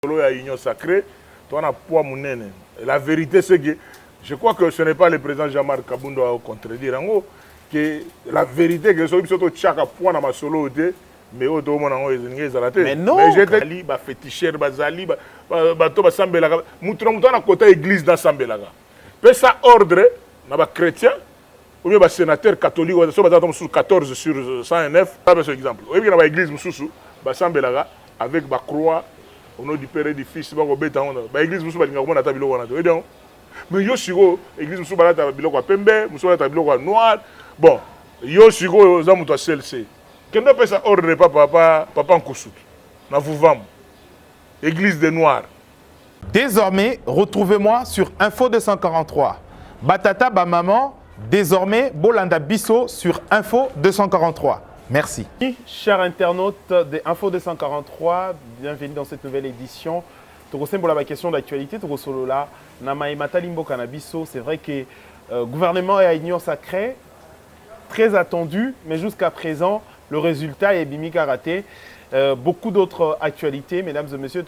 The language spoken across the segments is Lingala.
Union sacrée, tu as un poids mounene. La vérité, c'est que je crois que ce n'est pas le président Jean-Marc Kabundo à contredire. En gros, que la vérité, que ce soit chaque point dans ma solo, mais au dos, mais non, mais j'ai dit, féticheur, bazali, bato sambelaga, mouton à côté église dans sambelaga. Mais ça ordre, na chrétien, ou bien sénateur catholique, ou bien sur 14 sur 109, ça c'est exemple. Ou bien l'église mususu, sambelaga avec ba croix au nom du Père et du Fils, ba obeta on, ba église mususu ba linga ko na tabilo wana. Mais yo shiro église mususu ba ta biloko pembe, mususu ba ta biloko noir. Bon, yo shiro za muto CLC. Kendo pesa ordre papa Nkosutu. Na Vouvam. Église des Noirs. Désormais, retrouvez-moi sur Info 243. Batata ba maman, désormais Bolanda Bisso sur Info 243. Merci. Chers internautes de Info 243, bienvenue dans cette nouvelle édition. Pour la question d'actualité, c'est vrai que le gouvernement est à Union sacrée, très attendu, mais jusqu'à présent, le résultat est bimi karaté. Beaucoup d'autres actualités, mesdames et messieurs,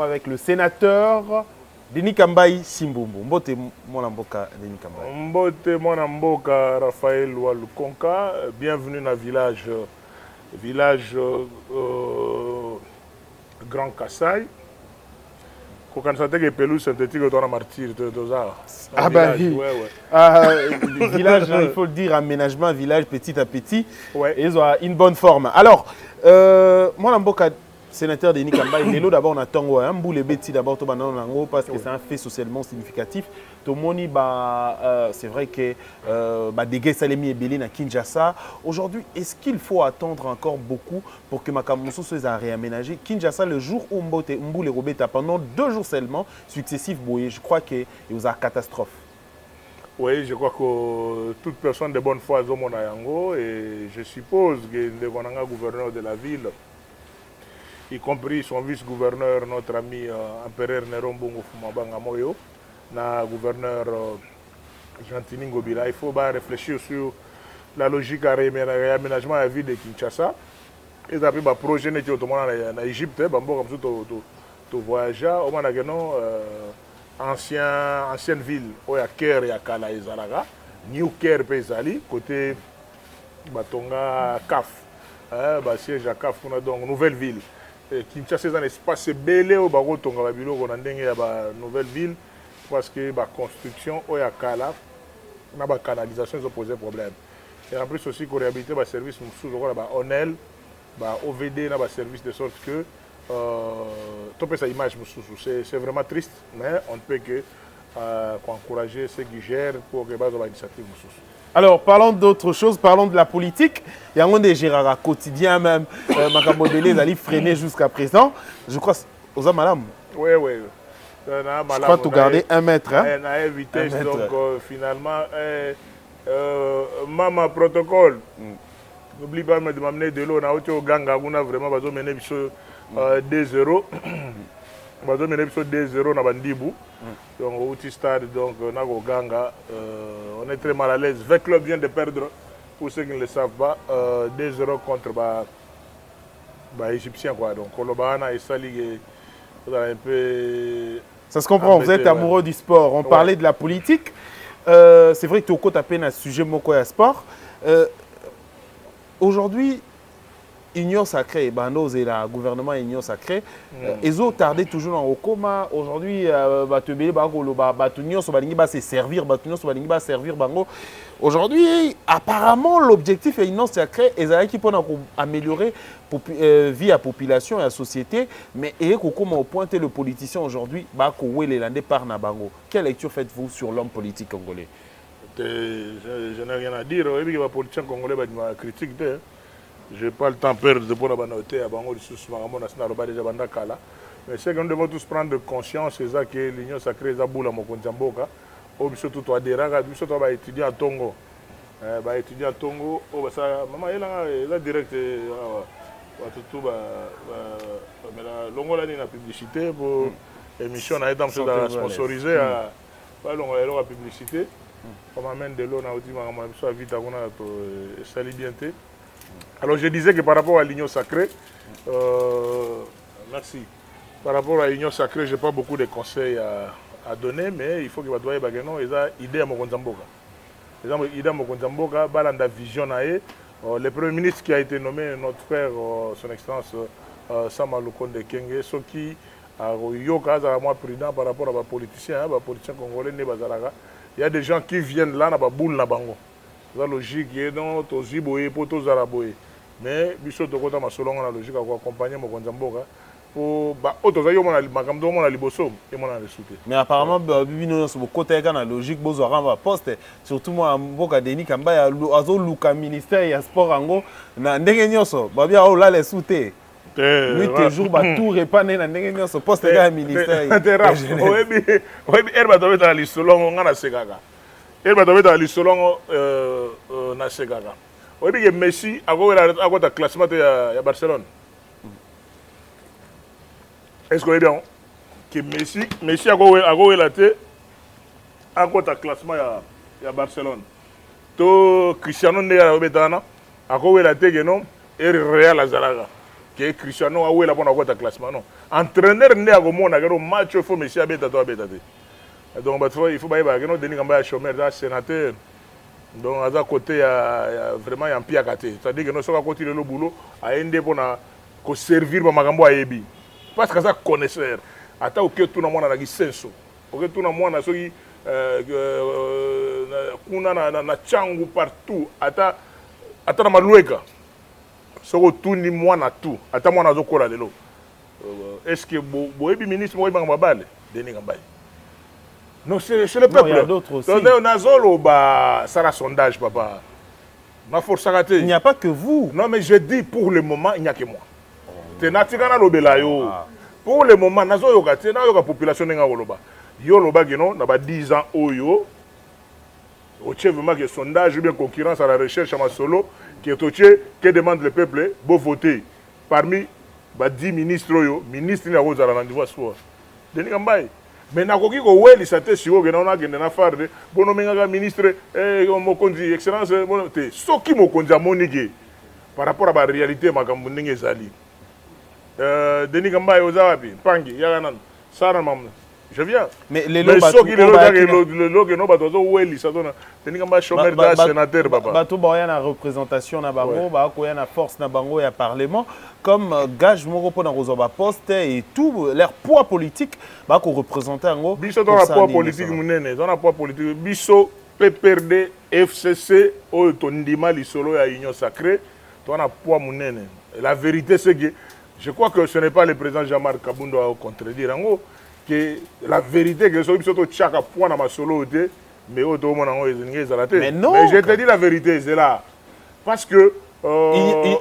avec le sénateur Denis Kambayi Simbumbu. Mbote Mwanamboka Denis Kambayi. Mbote Mwanamboka Raphaël Walukonka. Bienvenue dans le village Grand Kassai. Quand on sait que pelouse synthétique est un martyr de Dozar. Ah ben oui. Village, il faut le dire, aménagement, village petit à petit. Ouais. Et ils ont une bonne forme. Alors, Mwanamboka sénateur Denis Kambayi, Lelo d'abord on attend un bout les bêtises d'abord parce que c'est un fait socialement significatif. Tomoni c'est vrai que Dégay Salemi et Belin à Kinshasa. Aujourd'hui, est-ce qu'il faut attendre encore beaucoup pour que Makamoso soit réaménagé? Kinshasa, le jour où Mboule Robeta pendant 2 jours seulement successifs, je crois qu'il y a une catastrophe. Oui, je crois que toute personne de bonne foi est au Yango et je suppose que le gouverneur de la ville, y compris son vice-gouverneur, notre ami Empereur Nerombongo Fumabanga Moyo, na gouverneur Gentini Ngobila. Il faut réfléchir sur la logique de réaménagement à la ville de Kinshasa. Et puis, le projet n'est pas en Égypte, tu voyages, au ancienne ville, où il y a Caire et Kala et Zalaga, New Caire Pezali, côté Batonga Kaf, siège à Kaf, donc nouvelle ville. Kinshasa est un espace belé au baro tonga babilo qu'on a ndenge ya ba nouvelle ville parce que ba construction au ya kala na ba canalisation ils ont posé problème. Et en plus aussi qu'on réhabiliter ba service mususu ko ba Onel ba OVD na ba service de sorte que topé sa image mususu c'est vraiment triste mais on ne peut que encourager ceux qui gèrent pour que ba zo ba initiative mususu. Alors, parlons d'autre chose, parlons de la politique. Il y a un des Gérard quotidien même, Makambo Belé, d'aller freiner jusqu'à présent. Je crois, aux hommes, madame. Oui. Je crois tout garder 1 mètre. Hein? Vitesse, donc finalement, maman protocole. N'oublie pas de m'amener de l'eau. On a au Ganga, on a vraiment besoin de mener 2-0. On a mené 2-0 dans Bandibou. Donc au petit stade, donc au Ganga, on est très mal à l'aise. Le club vient de perdre, pour ceux qui ne le savent pas, 2-0 contre l'Égyptien. Donc Kolobana et Sali, un peu. Ça se comprend, vous êtes amoureux du sport. On parlait de la politique. C'est vrai que tu as côté à peine un sujet moko à sport. Aujourd'hui, Union sacrée, Bando et le gouvernement Union sacrée, ils ont tardé toujours dans le coma. Aujourd'hui, aujourd'hui, apparemment, l'objectif est Union sacrée, ils pour améliorer la vie à la population et à la société, mais comment pointer le politicien aujourd'hui, quelle lecture faites-vous sur l'homme politique congolais? Je n'ai rien à dire. Les politiciens congolais critiquent. Je n'ai pas le temps de perdre pour la noter à Bango, mais c'est que nous devons tous prendre conscience que l'Union sacrée est à bout à Mokonjamboka. Surtout toi, surtout toi, étudiant à Tongo. Étudiant à Tongo, maman, elle a direct. L'Ongola a publicité pour l'émission, on a été sponsorisé à la publicité. On m'amène de l'eau, on a dit vite avant de salir bien. Alors je disais que par rapport à l'Union sacrée, merci. Par rapport à l'Union sacrée, je n'ai pas beaucoup de conseils à donner, mais il faut que les gens aient une idée à Mokonzamboka. Idée à Mokonzamboka, balanda vision nae. Le Premier ministre qui a été nommé, notre frère, son Excellence Sama Lukonde Kenge, ce qui a moins prudent par rapport à les politiciens congolais. Il y a des gens qui viennent là, na boule na bango. C'est logique, il y a des ziboye pour tous araboye. Mais biso to kota masolonga na logique à accompagner Mokonzamboka pour mais apparemment bibino so côté kana logique bozo ramba poste surtout moi mboka Denis Kamba ya azo luka ministère ya sport ango na ndenge nyoso babia o la les souté lui toujours ba tout repané na ndenge nyoso poste ya ministère oyebi herba to beta lisolongo ngana sekaka herba to beta lisolongo na sekaka oyebi ke Messi akota classement ya Barcelone. Est-ce que bien que Messi a relaté à quoi classement à Barcelone. To Cristiano Nea Betana a relaté que non et Real Azalaga que Cristiano a eu la bonne classement non. Entraîneur Nea Gomo na garo match faut Messi a beta to beta. Donc il faut bailler que non Denis Kamba chômeur da sénateur. Donc à ça côté vraiment un pied à côté. C'est-à-dire que nous sommes à côté le boulot à ende pour na ko servir ba makambo ayebi. Parce que ça connaisseur ata oke tuna mwana na gisenso oke tuna mwana soki kuna na changu partout ata na malueka soko tuni mwana tout ata mwana zokola lelo est-ce que boyebi ministre mo yebanga babale Denis Kamba non c'est le peuple il y a d'autres aussi nazolo ba ça sondage papa ma force raté il n'y a pas que vous non mais je dis pour le moment il n'y a que moi. Pour le moment, nazo yoka te na yoka population nga woloba. Yo loba geno na ba 10 ans oyo. Au vraiment que sondage bien concurrence à la recherche à Masolo qui est toché que demande le peuple beau voter parmi ba 10 ministres oyo, ministre na roza na niveau sport. Denis Kamba. Mais na koki ko weli sa te siwo gena na gena na farde bono menga ministre Mokonzi excellence te soki Mokonzi amonike par rapport à la réalité makambo ndenge ezali. Denis Kamba Ozawapi, Pangi, Yaganan, Saramam. Je viens. Mais les lots Denis Kamba chômeur da sénateur papa. Bato boya na représentation na bango, ba ko ya na force na bango ya parlement comme gage moko pona rozoba poste et tout leur poids politique ba ko représenter ngo. Biso dans la poids politique munene, dans la poids politique biso PPRD FCC o tondima lisolo ya union sacrée, dans la poids munene. La vérité c'est que je crois que ce n'est pas le président Jean-Marc Kabundo à contredire en que la vérité que ce soit chaque point dans ma solo mais mais je te dis la vérité c'est là parce que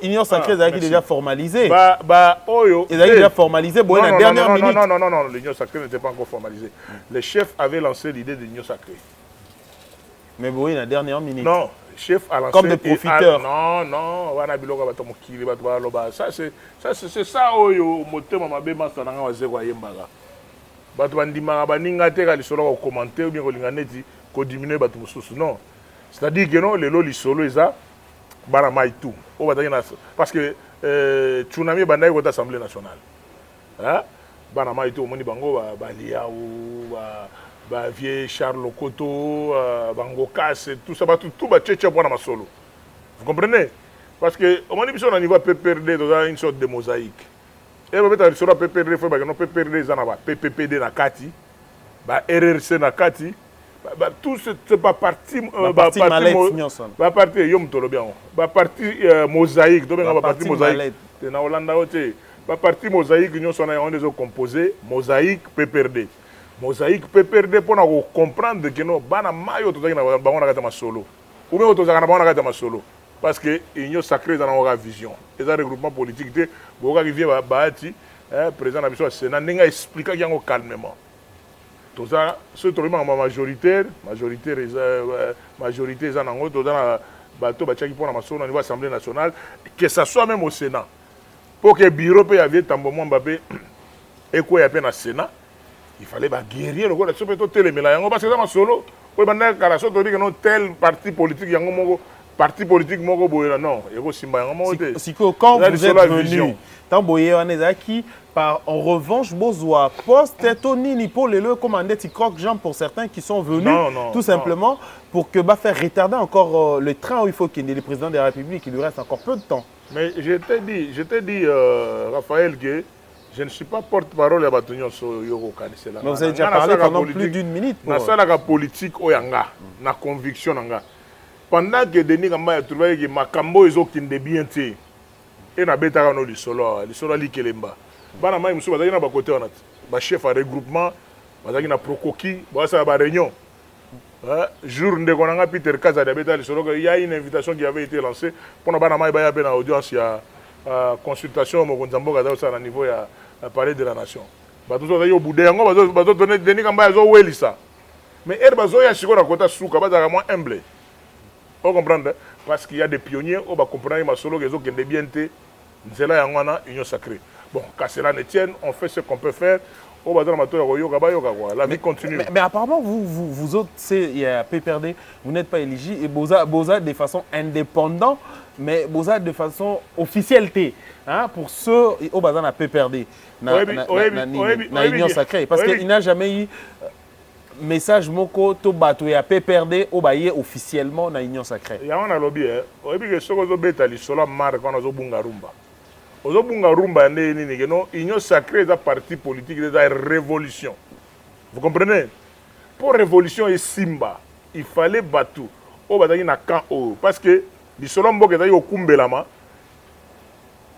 l'union sacrée est déjà formalisée. Ils ont déjà formalisé bon la dernière minute. Non, l'union sacrée n'était pas encore formalisée. Les chefs avaient lancé l'idée de l'union sacrée. Mais bon, la dernière minute. Non. Chef à comme des profiteurs. Non, ça c'est ça oyo motema mabe masa nanga wazeko ayembaka. Bato bandimaka baninga te ka lisolo ko commenter ou bien ko linga neti ko diminuer bato mususu non. C'est-à-dire que non lelo lisolo eza bana mai tout. O bataki na parce que tsunami bandai ko assemblée nationale. Hein? Bana mai tout moni bango ba lia ou ba vieux Charles Lokoto, Bango Kass, tout ça, tout va tchétché pour la solo. Vous comprenez? Parce que au moment où on niveau PPRD, dans une sorte de mosaïque. Et on va mettre sur la PPRD, il faut que nous PPRD, PPPD na Kati, RRC na Kati, tout ce pas parti parti yom tolo bien, parti mosaïque, donc on va parti mosaïque. Na Hollanda oté, parti mosaïque, nous sommes on des composés mosaïque PPRD. Mosaïque peut perdre pour comprendre que nous bana mayo tozaki na bango na solo ou bien tozaka na bango na solo parce que union sacrée dans la vision et ça regroupement politique te boka qui vient baati président na biso Sénat ninga expliquer yango calmement toza ce truc majorité za nango toza na bato bachaki pour na solo au niveau assemblée nationale que ça soit même au Sénat pour que bureau peut y avoir tambomon Mbappé et quoi y a peine na Sénat. Il fallait guérir le parce que ça m'a solo. Oui, maintenant, quand la sorte de dire que tel parti politique, parti politique moko boye non eko simba yango moko te siko quand Eza vous êtes lisolo ya venu vision. tant boye wanezaki par en revanche bozwa poste to nini pour le commander ti croque Jean pour certains qui sont venus tout simplement pour que bah faire retarder encore le train où il faut qu'il y ait le président de la République, il lui reste encore peu de temps. Mais je t'ai dit Raphaël que je ne suis pas porte-parole à Batunion sur Yoro Kanisela. Mais vous avez déjà parlé pendant plus d'une minute. Dans la politique oyanga, na conviction nanga. Pendant que Denis Kamba a trouvé que Makambo est au kinde bien té, et na betaka no lisolo li kelemba. Bana mai musu bazaki na ba côté onat. Ba chef à regroupement, bazaki na prokoki, ba ça ba réunion. Jour de konanga Peter Kaza de beta lisolo, il y a une invitation qui avait été lancée pour na bana mai ba ya ben audience ya consultation mo konzambo kada ça na niveau ya palais de la nation. Ba tout ça yo boudé yango bazo donner Denis Kamba zo welisa. Mais elle bazo ya chiko na kota suka bazaka moins humble. Vous comprenez? Parce qu'il y a des pionniers, on va comprendre que solo qui est bien té, c'est là union sacrée. Bon, qu'à cela ne tienne, on fait ce qu'on peut faire. On va dans la vie continue. Mais apparemment, vous autres, il y a PPRD, vous n'êtes pas éligible et Boza de façon indépendante, mais Boza de façon officielle. Hein, pour ceux au bazar na PPRD, na union sacrée. Parce qu'il n'a jamais eu message moko to bato ya PPRD au baye officiellement na union sacrée. Ya on a lobby oyebi ke soko zo beta li sola mar quand zo bunga rumba. Ozo bunga rumba ne nini ke no union sacrée est parti politique de la révolution. Vous comprenez? Pour révolution et simba, il fallait batu au bataki na camp o parce que li sola mboke za yo kumbelama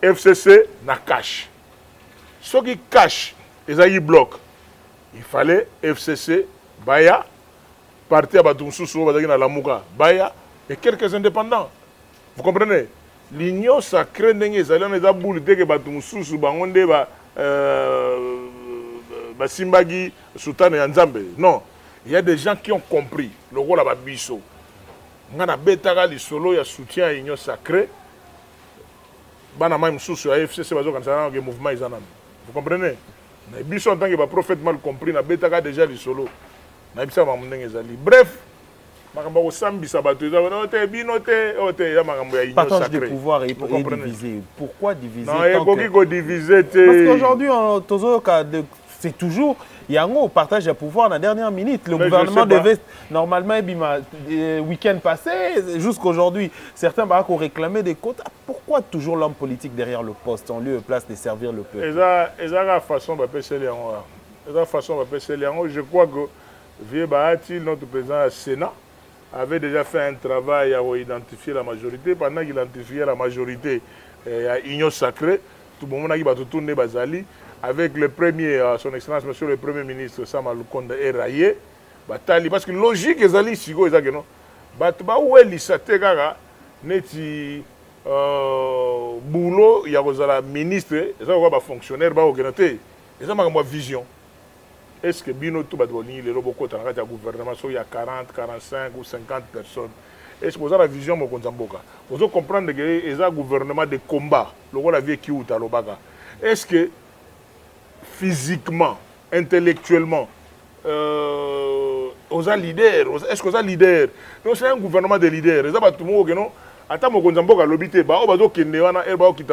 FCC na cash. Ce qui cash ezaki bloc. Il fallait FCC Baya, parti à Batumsoussou, Baya, et quelques indépendants. Vous comprenez? L'union sacrée n'est pas boule dès que Batumsoussou, Bangonde, Simbagi, Sultan et Nzambe. Non, il y a des gens qui ont compris le rôle de Babiso. On a betara li solo ya soutien à l'union sacrée. Banama Msoussou, FCC, le mouvement Izanam. Vous comprenez? Mais Biso en tant que prophète mal compris, na betaka déjà les solo. Na bisa mamundenge zali. Bref, makambo ko sambisa bato za ote binote ote ya makambo ya union sacrée. Partage de pouvoir et diviser. Pourquoi diviser? Non, il faut qu'il diviser. Parce qu'aujourd'hui c'est toujours Yango partage de pouvoir la dernière minute. Le gouvernement devait normalement week-end passé jusqu'aujourd'hui. Certains ont réclamé des quotas. Pourquoi toujours l'homme politique derrière le poste en lieu et place de servir le peuple? Et ça la façon de passer les je crois que Vieux Bahati, notre président du Sénat, avait déjà fait un travail à identifier la majorité. Pendant qu'il identifiait la majorité à l'union sacrée, tout le monde a tourné Bazali. Avec le premier, son excellence, monsieur le premier ministre Sama Lukonda Eraye, parce que logique est allée ici, c'est que non, neti boulot, il y a un ministre, il y a un fonctionnaire, il y a une vision. Est-ce que Bino tout va donner les robots dans le gouvernement, il y a 40, 45 ou 50 personnes? Est-ce que vous avez la vision de Konzamboka? Vous devez comprendre que y a un gouvernement de combat, le rôle de la vie qui est à est-ce que physiquement, intellectuellement, aux leaders, est-ce que vous êtes leader? Non, c'est un gouvernement de leaders. Les abattements, non? Attends, mon Konzamboka l'obité, bah, on va dire qu'il y a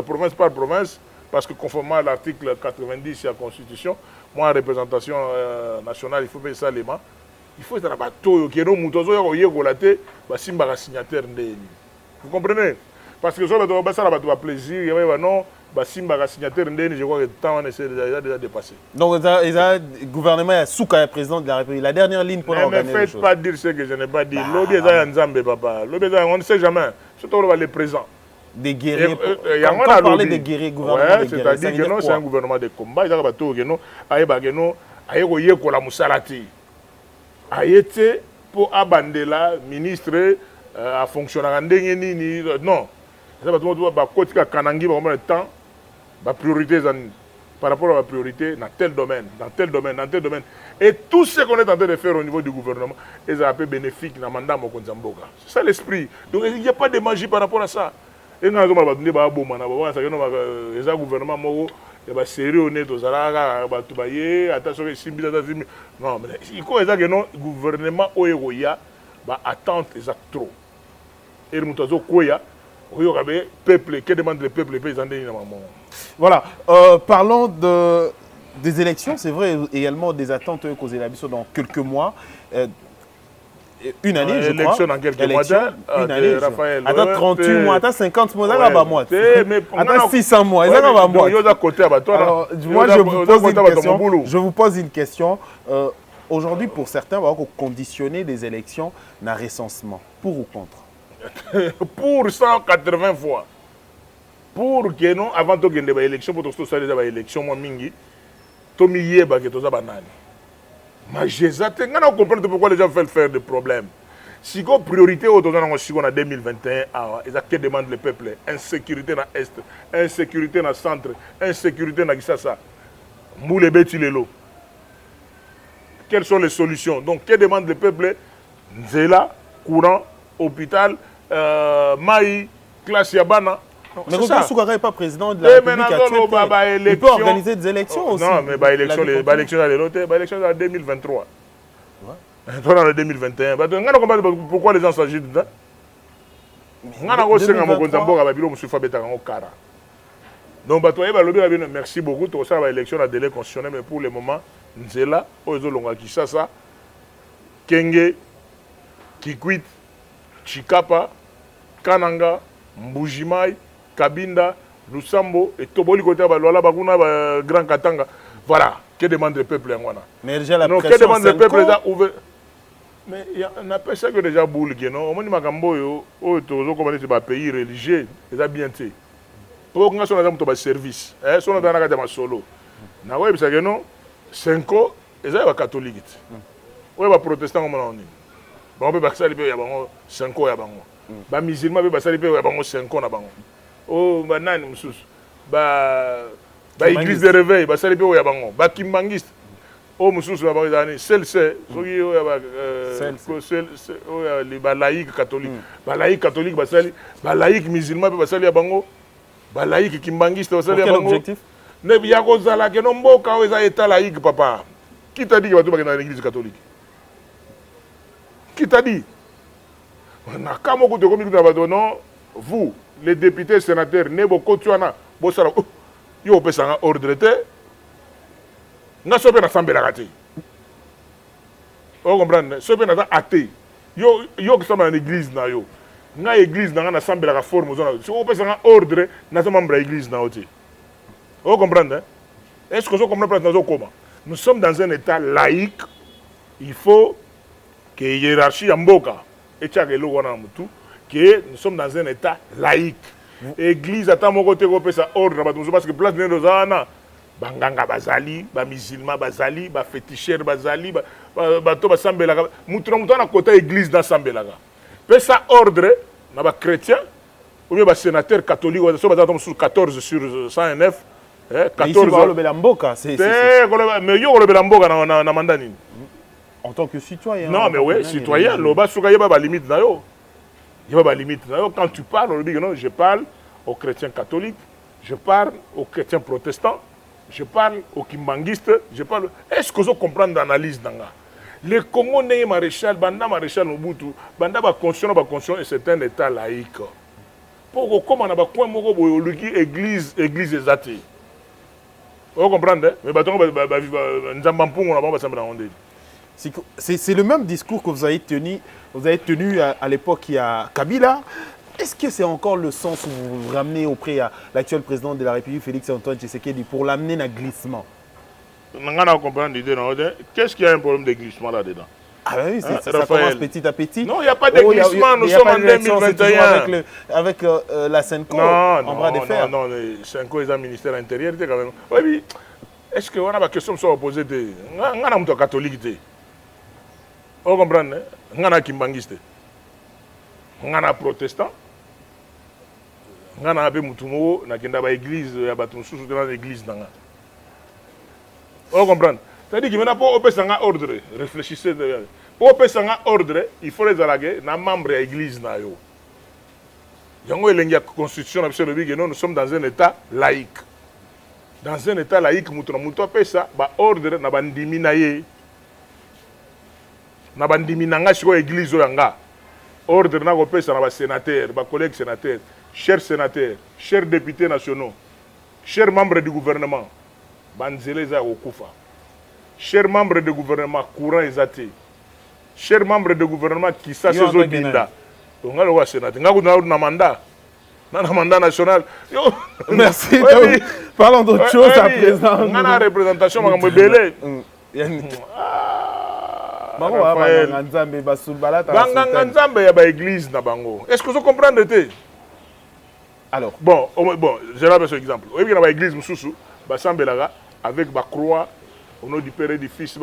province par province, parce que conformément à l'article 90 de la Constitution, moi, en représentation nationale, il faut faire ça les mains. Il faut être un bateau qui est non moutozo y est bah simba signataire de. Vous comprenez? Parce que ça va plaisir, il y a non. Simba signataire je crois que le temps est déjà dépassé. Donc, le gouvernement est sous le président de la République. La dernière ligne pour organiser. Ne me faites pas dire ce que je n'ai pas dit. Lobby est en Zambé, papa. Lobby on ne sait jamais. Surtout les présents. Des guerriers. Quand on parlait des guerriers, gouvernement des guerriers. C'est-à-dire que non, c'est un gouvernement de combat. Il y a des gens qui ont été la Moussalati. Aïe pour abandonner ministre à fonctionner. Non. Ça va tout le monde Kanangi le temps. La priorité par rapport à la priorité dans tel domaine, dans tel domaine, dans tel domaine. Et tout ce qu'on est en train de faire au niveau du gouvernement est un peu bénéfique dans le mandat de Mokonzamboka. C'est ça l'esprit. Donc il n'y a pas de magie par rapport à ça. Et nous avons dit que le gouvernement est sérieux, attention, non, mais il faut que le gouvernement attente trop. et mutazo koya oyo kabe peuple que demande le peuple pays en na maman. Voilà, parlons des élections, c'est vrai également des attentes causées la biso dans quelques mois. Une année, je crois. Élection dans quelques mois. Une année. Raphaël. Attends 38 mois, attends 50 mois, ça va mois. Attends 600 mois, ça va mois. Alors, moi, je vous pose une question. Aujourd'hui, pour certains, on va conditionner des élections dans recensement. Pour ou contre? Pour 180 fois. Pour que non, avant de gagner l'élection, pour que ce soit des élections, moi, mingi, Tomi Yeba, que tout ça, banane. Mais je ne comprends pas pourquoi les gens veulent faire des problèmes. Si la priorité au en 2021, ils ont que demande le peuple. Insécurité dans l'Est, insécurité dans le centre, insécurité dans Gisasa. Moule Betilelo. Quelles sont les solutions? Donc, que demande le peuple? Nzela, courant, hôpital, maï, classe Yabana. Mais Roger Soukara n'est pas président de la République. Il peut organiser des élections aussi. Non, mais l'élection est en 2023. On est en 2021. Pourquoi les gens s'agitent dedans? Donc, merci beaucoup. Tout ça, l'élection a délai constitutionnel, mais pour le moment, Nzela, Ozolonga Kishasa, Kenge, Kikwit, Chikapa, Kananga, Mbujimai, Kabinda, Lusambo et Toboli côté Balola Baguna Grand Katanga. Voilà, que demande le peuple en Wana. Mais déjà la pression. Que demande le peuple déjà ouvert. Mais on appelle ça que déjà boule non. On dit Makambo yo, tozo comme c'est un pays religieux, ils ont bien été. Pour qu'on soit dans un service, son dans la carte solo. Na ouais parce que non, 5 ans, ils sont catholiques. Ouais ba protestant comme on dit. Bon on peut pas ça il y a 5 ans ya bango. Ba musulman ba ça il y a 5 ans na bango. Oh banane mususu ba église de réveil ba sali pe oya bango ba kimbangiste o mususu ba bazani celle soki oya ba oya ba laïque catholique ba laïque catholique ba sali ba laïque musulman ba sali ya bango ba laïque kimbangiste ba sali ya bango. Quel objectif? Ne ya ko zala ke no mboka o eza état laïque papa. Qui t'a dit que tu vas dans l'église catholique? Qui t'a dit? Na kamo ko de communiquer na ba non vous les députés, sénateurs, Nebo Kotuana, Bossara, yo peut s'en ordre. N'a pas bien assemblée la gâte. Vous comprenez? Ce bien à athée. Yo qui sont dans l'église na yo. N'a église dans l'assemblée la forme. Si vous peut s'en ordre, n'a pas membre l'église na oti. Vous comprenez? Est-ce que vous comprenez comment? Nous sommes dans un état laïque. Il faut que la hiérarchie en boka et tchak elo wana mutu. Que nous sommes dans un état laïque. Église attend mon côté qu'on ça ordre parce que place de nos ana banganga bazali, ba musulman bazali, ba féticheur bazali, ba to basambela mutu na côté église dans sambela. Peut ça ordre na ba chrétien ou bien ba sénateur catholique ou ça sur 14 sur 109 14 mais yo le belamboka na mandani en tant que citoyen. Non mais ouais, citoyen, loba suka yeba ba limite na yo. Il n'y a pas de limite. Quand tu parles, on dit que non, je parle aux chrétiens catholiques, je parle aux chrétiens protestants, je parle aux kimbangistes, je parle... Est-ce que vous comprenez l'analyse? Le Congo n'est maréchal, Banda maréchal Mobutu, Banda va conscient, et c'est un état laïque. Pour comment on a besoin de l'église des athées. Vous comprenez? Mais nous avons c'est le même discours que vous avez tenu à l'époque il y a Kabila. Est-ce que c'est encore le sens où vous vous ramenez auprès de l'actuel président de la République, Félix-Antoine Tshisekedi, pour l'amener à glissement? Qu'est-ce qu'il y a un problème de glissement là-dedans? Ah oui, ça commence petit à petit. Non, il n'y a pas de glissement, nous sommes en 2021. Avec la Senko en bras de fer. Non, le Senko est un ministère intérieur. Oui, est-ce qu'on a la question soit opposée de... On a un catholique. Vous comprenez? On a un kimbangiste. On a un protestant. On a un mutumo, on a une église, il y a une église. Vous comprenez? C'est-à-dire qu'il n'y a pas un ordre. Réfléchissez. Pour un ordre, il faut les alléguer dans les membres de l'église. Il y a une constitution, nous sommes dans un état laïque. Dans un état laïque, nous avons ordre na bandimi na ye. Na bandimi na nga siko église oyanga. ordre na kopesa na ba sénateur, ba collègues sénateurs, chers sénateurs, chers députés nationaux, chers membres du gouvernement, banzele za okufa. Chers membres du gouvernement, courant ezate. Chers membres du gouvernement qui sa saison binda. Donc ngalo wa sénateur, ngako na mandat. Na mandat national. Yo. Merci. Parlons d'autre chose à présent. On a la représentation makambo belé. Banganga nzambe ya ba église na bango. Est-ce que vous comprenez te? Alors, bon, je vais donner un exemple. Vous voyez, dans l'église Moussoussou, Bassambelaga, avec la croix, au nom du Père et du Fils,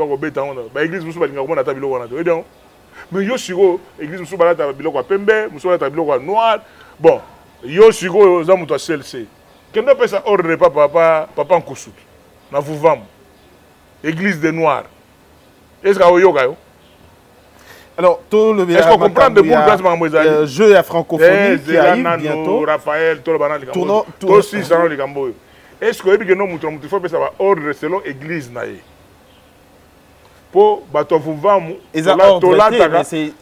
l'église Moussou, mais yo sigo, l'église Moussou, biloko pembe, Moussou, biloko noir. Bon, yo sigo, za muto CLC. Kendo pesa ordre papa Nkoussou. Na vous vendre. Église des noirs. Est-ce que vous avez alors, tout le est-ce qu'on comprend de bon jeu à francophonie qui arrive bientôt. Raphaël, tout le banal, tout aussi ça les gambo. Est-ce que nous montrons il faut que ça va ordre selon église naïe. Pour bateau vous vendre mais c'est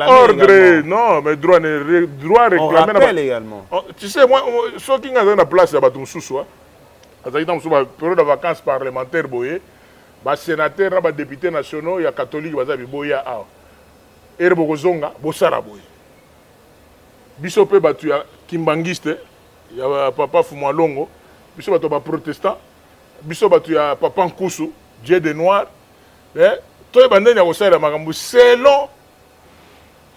ordre non mais droit réclamer également. Tu sais moi ce qui est dans la place à bateau sous dans période de vacances parlementaires boyé. Ba sénateur ba député nationaux ya catholique baza biboya a erbo kozonga bosara boy biso pe batu ya kimbangiste ya papa Fumwalongo biso batu ba protestant biso batu ya papa Nkoussou Dieu de noir to bandeni ya kosala makambo selon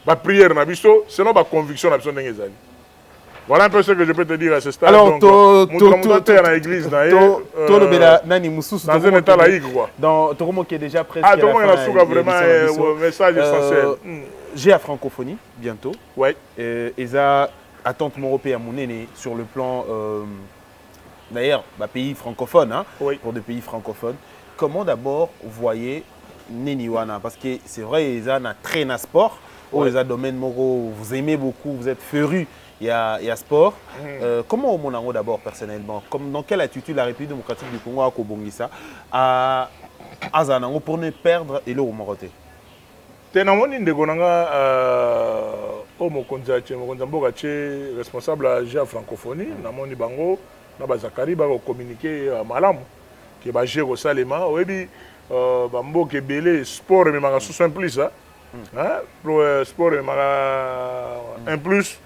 ba prière na biso selon ba conviction na biso ndenge ezali. Voilà un peu ce que je peux te dire à ce stade. Alors, dans l'église, dans un état laïque, quoi. Dans Toromo qui est déjà presque. Ah, Toromo, il a vraiment un message essentiel. J'ai la francophonie, bientôt. Oui. Et ça, attente européenne, mon aîné, sur le plan, d'ailleurs, pays francophone, hein, oui. Pour des pays francophones. Comment d'abord vous voyez Neniwana? Parce que c'est vrai, ils ont un train à sport, oui. Ils ont un domaine moro, vous aimez beaucoup, vous êtes férus. Il y a sport. Comment au Monango d'abord personnellement? Dans quelle attitude la République démocratique du Congo a Kobongisa à Zanango pour ne perdre et le Moroté? Tenamoni Ndegonanga au Mokonzache, Mokonzambogache, responsable à la francophonie, Namoni Bango, Naba Zakari, va communiquer à Malam, qui va gérer au Salema. Oui, Bambo qui est belé, sport, mais ma sous simplice, pour sport, un plus.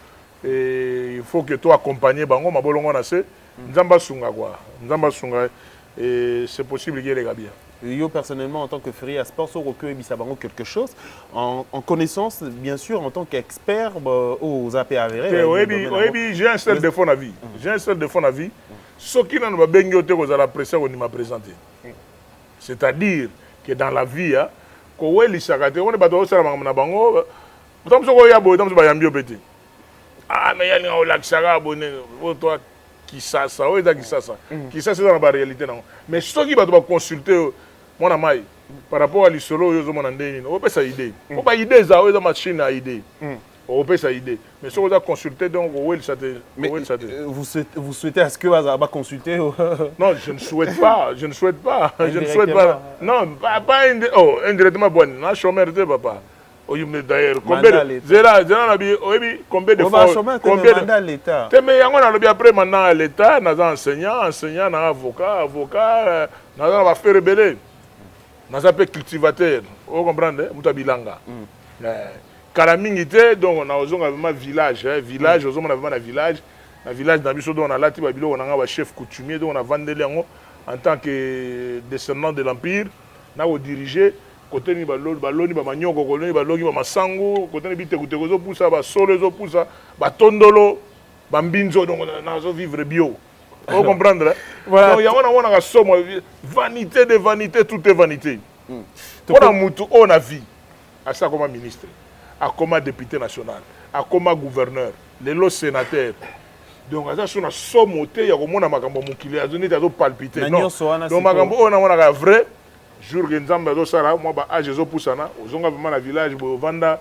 Et il faut que toi accompagnes bango mabolongo na se nzamba sunga quoi nzamba sunga et c'est possible qu'il y ait les gars bien. Yo personnellement en tant que ferry à sport sur recueil bisabango quelque chose en connaissance bien sûr en tant qu'expert aux AP avérés. Oui, j'ai un seul défaut na vie. J'ai un seul défaut na vie. Ce qui n'a pas bien yoté aux la presse on m'a présenté. C'est-à-dire que dans la vie ko weli sakate on est bato sala na bango tam so ko yabo tam so ba yambio pété. Ah, mais il y a un lac abonné. Toi, qui ça, oui, qui ça. Qui ça, c'est dans la réalité. Mais ce qui va te consulter, mon ami, par rapport à l'isolo, ils ont une on peut ça idée. On peut idée, ça, ils ont machine à idée. On peut ça idée. Mais si on a consulté, donc, vous souhaitez à ce que vous va consulter? Non, je ne souhaite pas. Je ne souhaite pas. Je ne souhaite pas. Non, pas indirectement. Bon, non, je suis papa. D'ailleurs, combien de fois combien l'État mais après maintenant l'État n'a enseignant n'a avocat n'a va faire rebeller n'a pas cultivateur vous comprenez mutabilanga kalamingité donc on a vraiment village on a vraiment village dans biso on a là tiba bilo on a chef coutumier donc on a vendé en tant que descendant de l'empire n'a diriger côté ni baloni ba manyoko koloni balongi ba masango côté ni bitekuteko zo pousa ba solo zo pousa ba tondolo ba mbinzo donc nazo vivre bio vous comprendre voilà donc yangona wana ka somo vanité de vanité tout est vanité on a mutu on a vie à ça comme ministre à comme député national à comme gouverneur les lots sénateurs donc ça sur na somo te ya komona makambo mokili azoni ta zo palpiter non donc makambo on a wana vrai jour que nous avons ça moi bah âge zo poussana ozonga vraiment la village bo vanda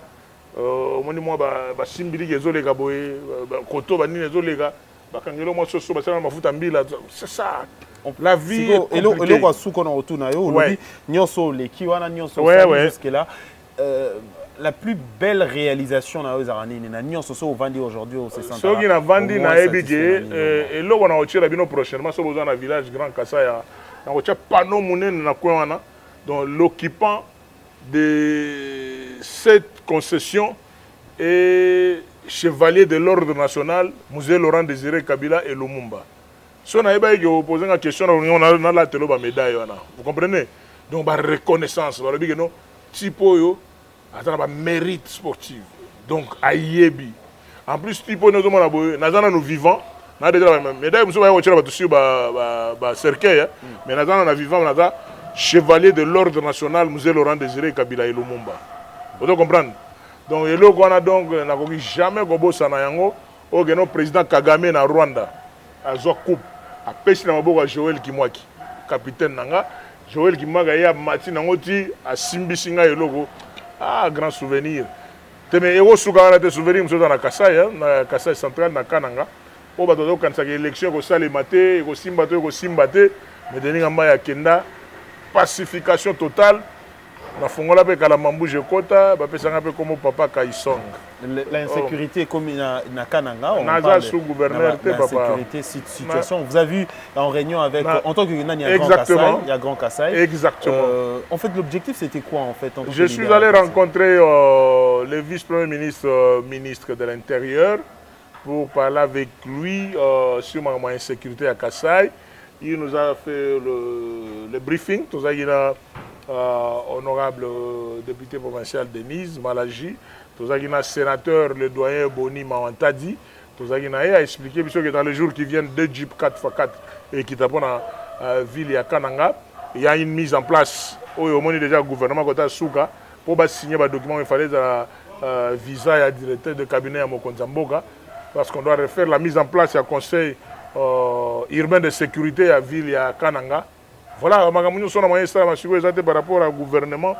moni moi ba simbili kezo lega boye koto ba nini zo lega ba kangelo moi soso ba sana mafuta mbila c'est ça la vie et le quoi sous qu'on retourne yo lobi nyonso le ki wana nyonso jusque là la plus belle réalisation na ozarani na nyonso so vandi aujourd'hui au se so qui na vandi na ebije et lo wana otira bino prochainement so besoin na village Grand Kasaya na otia panneau munene na coin wana donc l'occupant de cette concession est chevalier de l'ordre national Musée Laurent Désiré Kabila et Lumumba. Si on a posé une question, on a la télé médaille. Vous comprenez? Donc, la reconnaissance, Tipo, un mérite sportif. Donc, Ayebi. En plus, Tipo, nous vivants. Nous avons déjà médaille, nous avons un cercueil, mais nous avons vivant, nous avons chevalier de l'ordre national Musée Laurent Désiré Kabila et Lumumba. Vous comprenez? Donc, il y a donc jamais le président Kagame na Rwanda a coupe a pêché na maboko Joël Kimwaki capitaine nanga Joël Kimwaki ya mati nango ti a simbisinga eloko grand souvenir teme ego suka na te souvenir mso na Kasai central na Kananga o bato do kanisa ke élection ko sale maté ko simba te mais deninga mba ya kenda pacification totale na fongola pe kala mambuje kota ba pesanga pe comme papa Kaisong. L'insécurité comme na Kananga on parle sous gouverneur te papa. Situation vous avez vu en réunion avec en tant que il y a Grand Kasai. Exactement. En fait l'objectif c'était quoi en fait je suis allé rencontrer le vice-premier ministre de l'Intérieur pour parler avec lui sur ma insécurité à Kasai. Il nous a fait le briefing, tout ça il a honorable député provincial Denise Malaji, tout ça il a sénateur le doyen Boni Mawantadi, tout ça il a expliqué que dans les jours qui viennent 2 Jeep 4x4 et qui tapent dans la ville de Kananga, il y a une mise en place au moment déjà le gouvernement côté Souka pour signer les documents il fallait visa et directeur de cabinet à Mokonzamboka parce qu'on doit refaire la mise en place du conseil urbain de sécurité à la ville de Kananga. Voilà, nous sommes par rapport au gouvernement,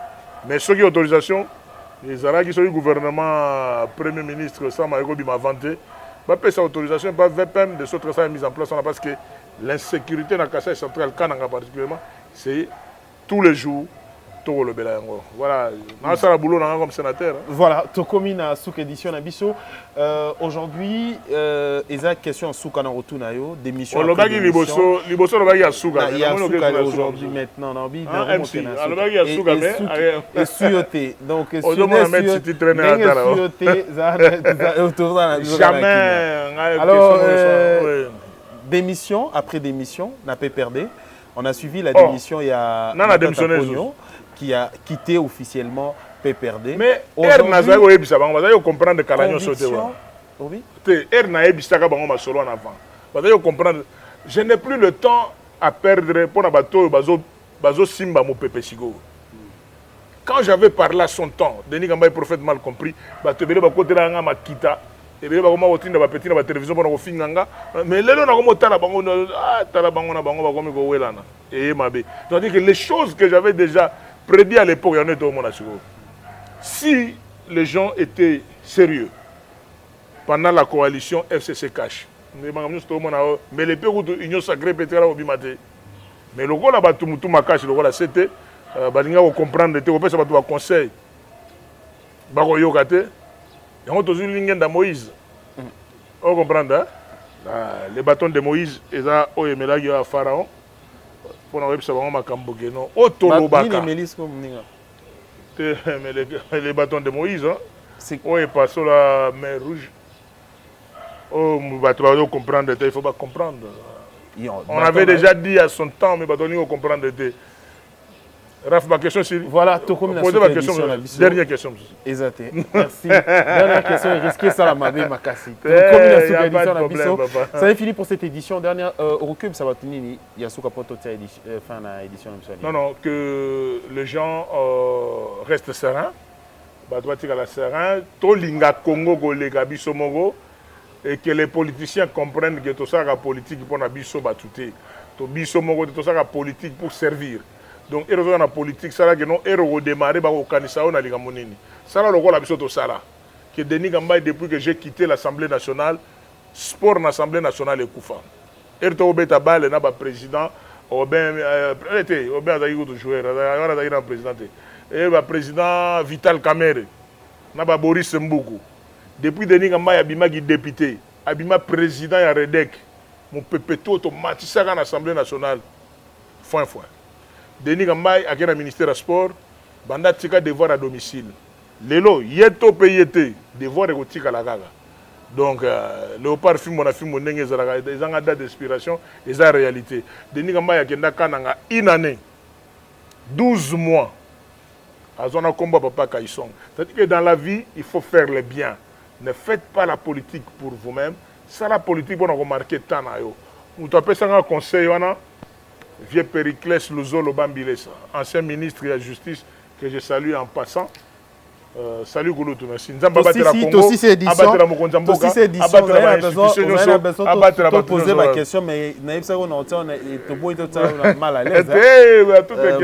mais ceux qui ont autorisation, les Arabes qui sont du gouvernement, Premier ministre, Samaïko m'a vanté, pas cette autorisation, pas VPM de cette mise en place, parce que l'insécurité dans le Kassai central, Kananga particulièrement, c'est tous les jours. Voilà, c'est un boulot comme sénateur. Voilà, Tokomi na souk édition na biso. Aujourd'hui, exact question souk na rotunayo, démission. Le bagi liboso le bagi à souk. Il y a souk aujourd'hui maintenant dans bi. Le bagi à souk mais et suyoté. Donc jamais. Alors démission après démission, n'a pas perdu. On a suivi la démission il y a qui a quitté officiellement PPRD. Mais aujourd'hui, comprendre que l'agneau sauté. Je n'ai plus le temps à perdre pour la bateau Simba mo Pepe Sigo. Quand j'avais parlé à son temps, Denis Gamba est prophète mal compris, tu veux dire que tu makita. Et bien, on va dire que la télévision pour faire mais là, on a que les choses que j'avais déjà prédit à l'époque, il y en a au monde. Si les gens étaient sérieux pendant la coalition FCC Cash, mais les pays où l'Union sacrée peut être au bimate. Mais le gars là-bas, tout ma cash, le gars là, c'était, on comprendre, on peut se battre au conseil. Et on a une ligne de Moïse. On comprend, hein? Les bâtons de Moïse, ils ont été à Pharaon. Pour nous, ça va être un Kambogeno. Les bâtons de Moïse, on est passé la mer Rouge. On va comprendre, il ne faut pas comprendre. On avait déjà dit à son temps, mais il faut comprendre. Raph, ma question, c'est... Voilà, posez ma question. Dernière question. Exact. Merci. Dernière question, risquer ça, la mabé, ma casse. Ça est fini pour cette édition. Dernière, au recul, ça va tenir. Il y a ce qu'on fin de l'édition. Non, que les gens restent sereins. Sereins. Tout l'inga Congo, Golega, Bissomogo. Et que les politiciens comprennent que tout ça, la politique pour la Bisso Batouté. Tout Bissomogo, tout ça, la politique pour servir. Donc, il y a la politique, ça que non, il redémarrer au Kanisa, on a les gamonini. Ça là, le rôle de ça que Denis Gamba, depuis que j'ai quitté l'Assemblée nationale, sport dans l'Assemblée nationale est Koufa. Il y a un président, il y a un président Vital Kamere. na ba Boris Mboukou. Depuis Denis Kamba abimaki député, abima président ya Redec, mon pépéto automatique à l'Assemblée nationale. Fin. Denis Kamba a un ministère des Sports, banda tika devoir à domicile. Lelo, yeto payete, devoir et tika la gaga. Donc, Léopard film, mon film, mon nenge, ils ont date d'inspiration, ils ont réalité. Denis Kamba a une année, 12 mois. On a combat papa Kaïsong. C'est-à-dire que dans la vie, il faut faire le bien. Ne faites pas la politique pour vous-même. C'est la politique pour nous remarquer tant. Vous avez un conseil, vieux Périclès Luzo Lobambilesa, ancien ministre de la Justice, que je salue en passant. Salut Gouloutou, merci. Aussi c'est édition, on a besoin de poser ma question, mais on a mal à l'aise.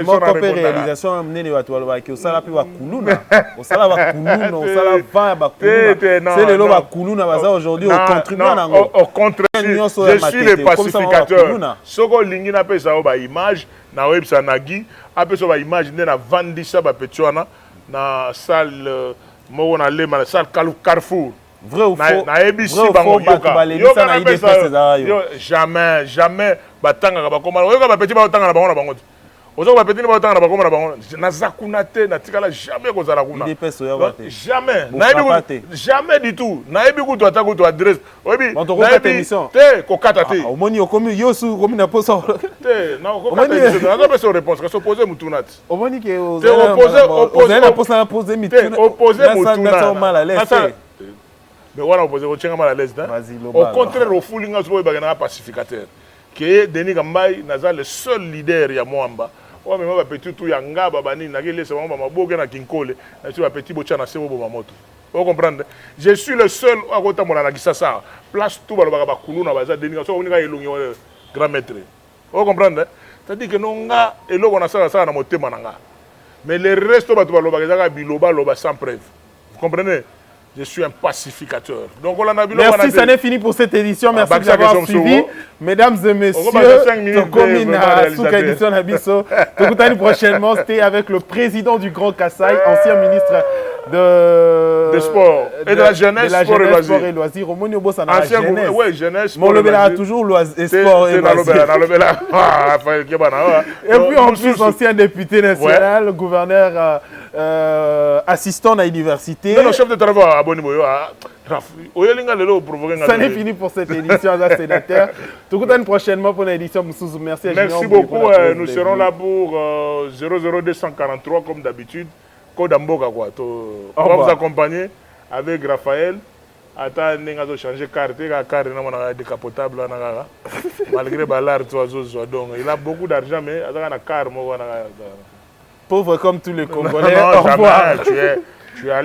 Mon copé réalisation, on a aujourd'hui au contraire, je suis le pacificateur. Soko lingi na pesa ba image na websa nagi, apeso ba image na vandisa ba petwana. Na salle mona lema na salle Carrefour vrai ou faux na ABC bango jamais batanga ba koma yoka ba petit ba tanga na bango na bango ozo ba petit ba tanga na bango na bango na zakuna te na tikala jamais ko zala kuna jamais jamais du tout na ebi ku to atako to adresse obi na ebi te ko kata te omoni okomi yosu komi na posa te na ko kata te na ba so réponse ka so poser mutunat omoni ke opposer na posa na poser mituna opposer mutuna mal à l'aise mais voilà opposer ko tchenga mal à l'aise au contraire au foulinga so ba na pacificateur que Denis Kamba naza le seul leader ya Mwamba. Ouais, mais moi, petit tout yanga babani na gele sama mama boga na kinkole na tu petit bocha na sebo ba moto. Vous comprenez? Je suis le seul à côté mon na kisasa. Place tout ba ba kuluna baza Denis so uninga elungi grand maître. Vous comprenez? C'est-à-dire que nonga eloko na sala na motema nanga. Mais le reste ba to ba loba biloba loba sans preuve. Vous comprenez? Je suis un pacificateur. Donc, on a merci, ça n'est fini pour cette édition. Merci d'avoir suivi. Mesdames et messieurs, prochainement, c'était avec le président du Grand Kassai, ancien ministre de sport et de la jeunesse, sport et loisirs. Oui, jeunesse, sport et loisirs. Toujours sport et loisirs. Et puis en plus, ancien député national, gouverneur assistant à l'université. Le chef de travail, ça n'est fini pour cette édition, sénateur. Tout le prochainement pour l'édition. Merci beaucoup. Nous serons là pour 00243 comme d'habitude. On va vous accompagner avec Raphaël. Attendez, on va changer de carte. La carte est décapotable. Malgré Ballard, il a beaucoup d'argent, mais il a une carte. Pauvre comme tous les Congolais. Non, jamais. Tu es allé.